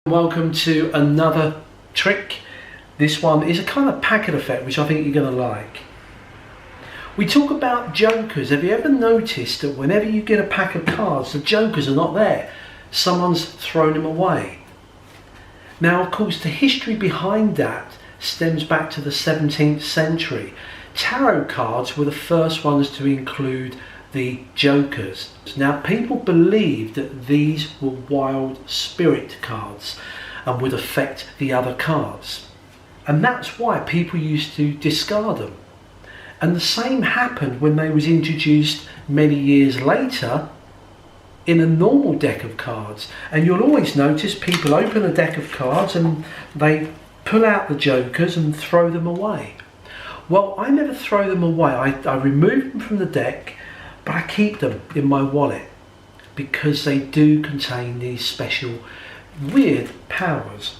Welcome to another trick. This one is a kind of packet effect which I think you're going to like. We talk about jokers. Have you ever noticed that whenever you get a pack of cards, the jokers are not there? Someone's thrown them away. Now, of course, the history behind that stems back to the 17th century. Tarot cards were the first ones to include the jokers. Now, people believed that these were wild spirit cards and would affect the other cards, and that's why people used to discard them. And the same happened when they was introduced many years later in a normal deck of cards. And you'll always notice people open a deck of cards and they pull out the jokers and throw them away. Well, I never throw them away. I remove them from the deck, but I keep them in my wallet because they do contain these special weird powers.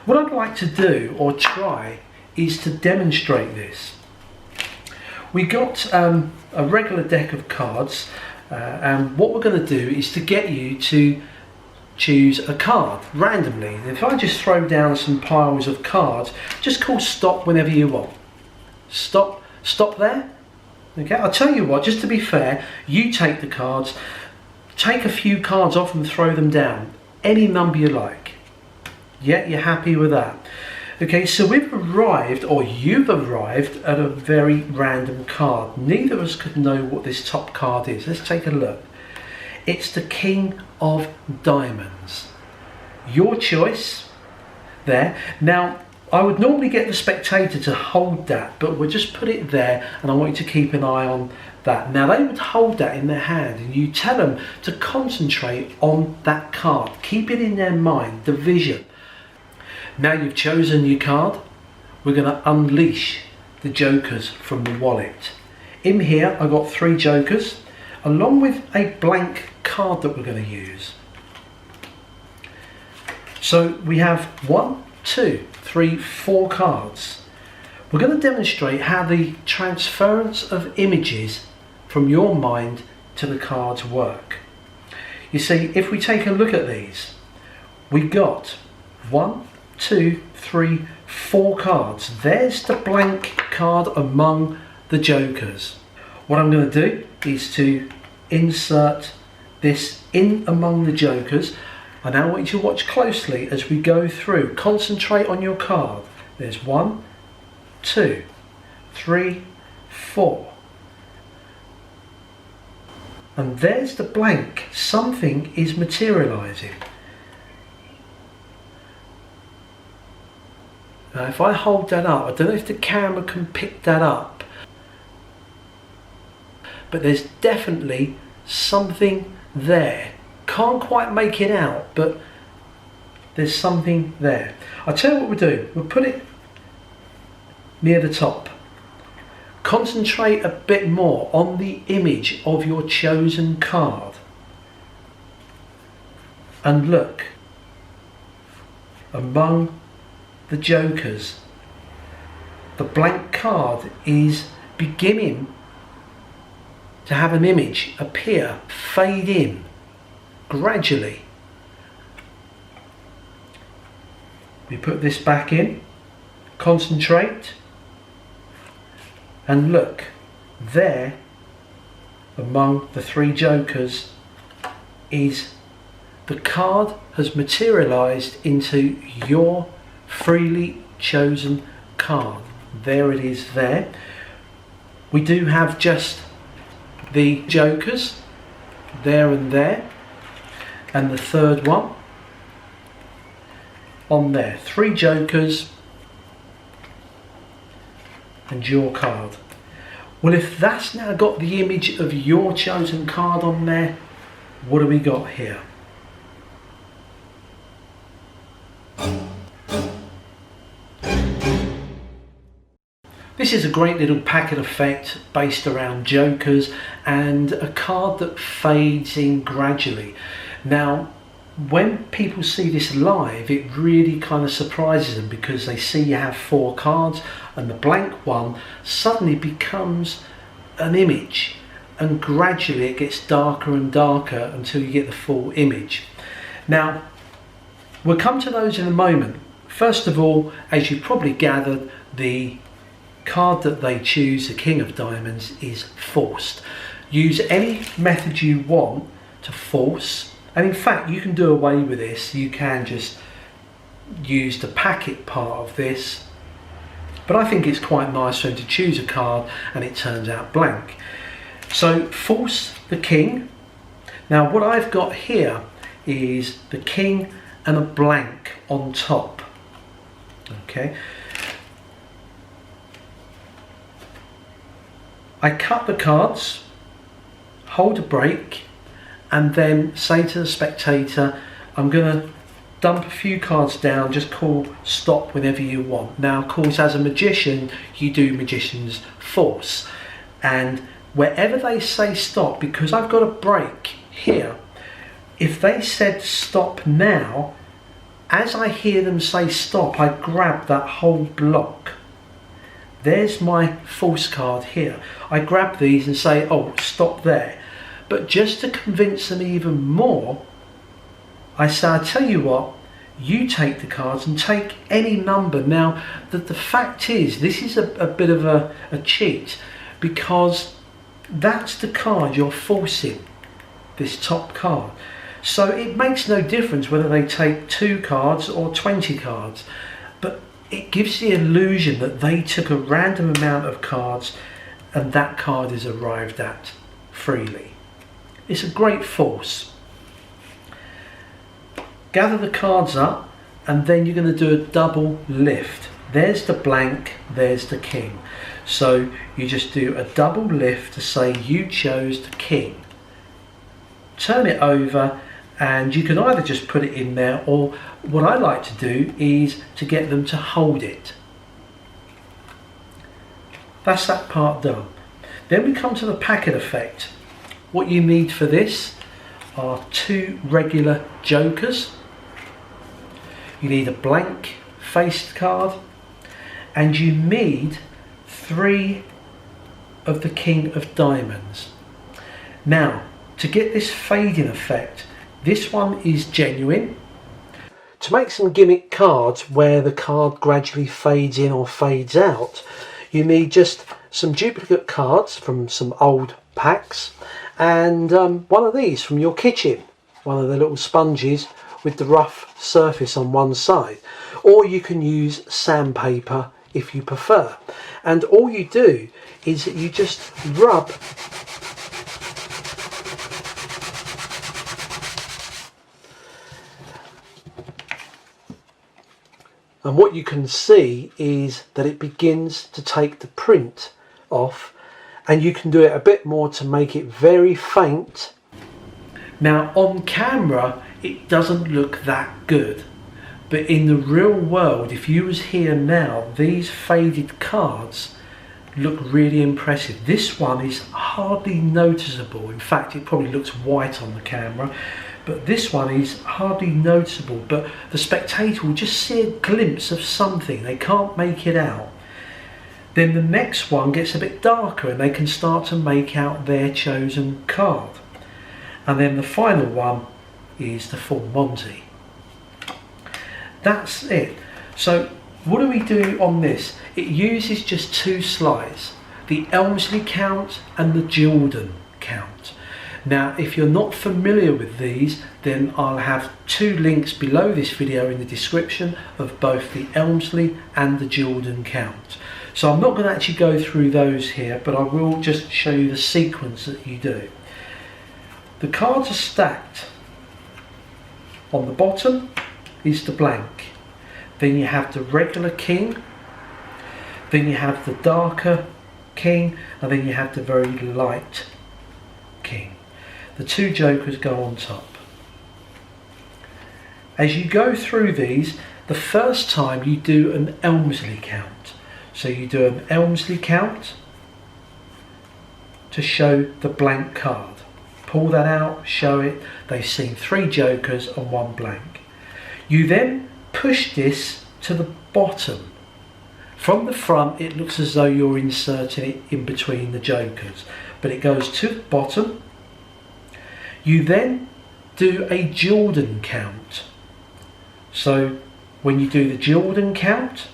What I'd like to do or try is to demonstrate this. We got a regular deck of cards, and what we're going to do is to get you to choose a card randomly. If I just throw down some piles of cards, just call stop whenever you want. Stop there. Okay, I'll tell you what, just to be fair, you take the cards, take a few cards off and throw them down. Any number you like. Yeah, you're happy with that? Okay, so we've arrived, or you've arrived, at a very random card. Neither of us could know what this top card is. Let's take a look. It's the King of Diamonds. Your choice there. Now, I would normally get the spectator to hold that, but we'll just put it there, and I want you to keep an eye on that. Now, they would hold that in their hand, and you tell them to concentrate on that card. Keep it in their mind, the vision. Now you've chosen your card, we're going to unleash the jokers from the wallet. In here, I've got 3 jokers, along with a blank card that we're going to use. So we have 1, 2, 3, 4 cards. We're going to demonstrate how the transference of images from your mind to the cards work. You see, if we take a look at these, we got 1, 2, 3, 4 cards. There's the blank card among the jokers. What I'm going to do is to insert this in among the jokers. I now want you to watch closely as we go through. Concentrate on your card. There's 1, 2, 3, 4. And there's the blank. Something is materializing. Now, if I hold that up, I don't know if the camera can pick that up, but there's definitely something there. Can't quite make it out, but there's something there. I'll tell you what we'll do. We'll put it near the top. Concentrate a bit more on the image of your chosen card. And look among the jokers. The blank card is beginning to have an image appear, fade in gradually. We put this back in, concentrate, and look, there among the 3 jokers is the card has materialized into your freely chosen card. There it is there. We do have just the jokers there and there, and the 3rd one on there. 3 jokers and your card. Well, if that's now got the image of your chosen card on there, what do we got here? This is a great little packet effect based around jokers and a card that fades in gradually. Now, when people see this live, it really kind of surprises them because they see you have 4 cards and the blank one suddenly becomes an image, and gradually it gets darker and darker until you get the full image. Now, We'll come to those in a moment. First of all, as you probably gathered, the card that they choose, the King of Diamonds, is forced. Use any method you want to force, and in fact you can do away with this. You can just use the packet part of this, but I think it's quite nice for him to choose a card and it turns out blank. So force the King. Now what I've got here is the King and a blank on top. Okay. I cut the cards, hold a break, and then say to the spectator, I'm going to dump a few cards down, just call stop whenever you want. Now of course as a magician you do magician's force, and wherever they say stop, because I've got a break here, if they said stop now, as I hear them say stop, I grab that whole block. There's my force card here. I grab these and say, oh, stop there. But just to convince them even more, I say, I tell you what, you take the cards and take any number. Now, the fact is, this is a bit of a cheat, because that's the card you're forcing, this top card. So it makes no difference whether they take 2 cards or 20 cards, but it gives the illusion that they took a random amount of cards and that card is arrived at freely. It's a great force. Gather the cards up and then you're going to do a double lift. There's the blank, there's the King. So you just do a double lift to say you chose the King. Turn it over, and you can either just put it in there, or what I like to do is to get them to hold it. That's that part done. Then we come to the packet effect. What you need for this are 2 regular jokers. You need a blank faced card, and you need 3 of the King of Diamonds. Now, to get this fading effect, this one is genuine. To make some gimmick cards where the card gradually fades in or fades out, you need just some duplicate cards from some old packs, and one of these from your kitchen, one of the little sponges with the rough surface on one side, or you can use sandpaper if you prefer. And all you do is you just rub and what you can see is that it begins to take the print off, and you can do it a bit more to make it very faint. Now on camera it doesn't look that good, but in the real world, if you was here now, these faded cards look really impressive. This one is hardly noticeable. In fact, it probably looks white on the camera, but this one is hardly noticeable, but the spectator will just see a glimpse of something. They can't make it out. Then the next one gets a bit darker and they can start to make out their chosen card. And then the final one is the full Monty. That's it. So what do we do on this? It uses just 2 sleights, the Elmsley Count and the Jordan Count. Now if you're not familiar with these, then I'll have 2 links below this video in the description of both the Elmsley and the Jordan Count. So I'm not going to actually go through those here, but I will just show you the sequence that you do. The cards are stacked. On the bottom is the blank. Then you have the regular King. Then you have the darker King, and then you have the very light King. The 2 jokers go on top. As you go through these, the first time you do an Elmsley Count. So you do an Elmsley Count to show the blank card. Pull that out, show it. They've seen 3 jokers and 1 blank. You then push this to the bottom. From the front it looks as though you're inserting it in between the jokers, but it goes to the bottom. You then do a Jordan Count. So when you do the Jordan count,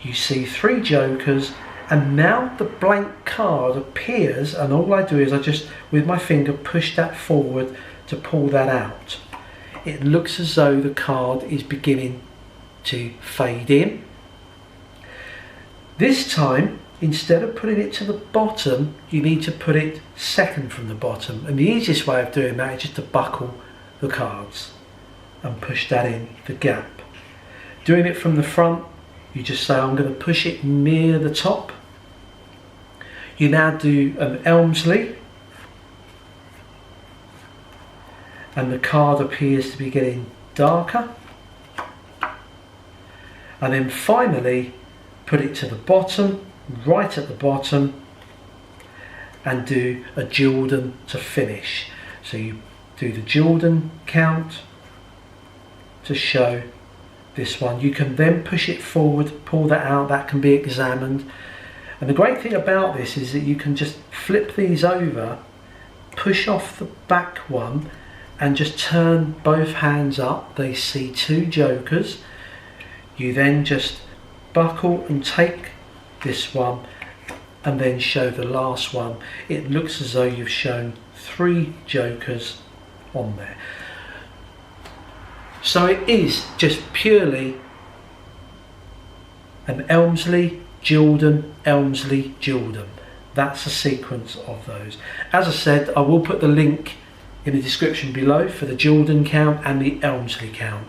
you see 3 jokers, and now the blank card appears, and all I do is I just with my finger push that forward to pull that out. It looks as though the card is beginning to fade in. This time, instead of putting it to the bottom, you need to put it second from the bottom, and the easiest way of doing that is just to buckle the cards and push that in the gap. Doing it from the front, you just say I'm going to push it near the top. You now do an Elmsley, and the card appears to be getting darker, and then finally put it to the bottom, right at the bottom, and do a Jordan to finish. So you do the Jordan count to show this one. You can then push it forward, pull that out, that can be examined. And the great thing about this is that you can just flip these over, push off the back one, and just turn both hands up. They see 2 jokers. You then just buckle and take this one and then show the last one. It looks as though you've shown 3 jokers on there. So it is just purely an Elmsley, Jordan, Elmsley, Jordan. That's a sequence of those. As I said, I will put the link in the description below for the Jordan count and the Elmsley count.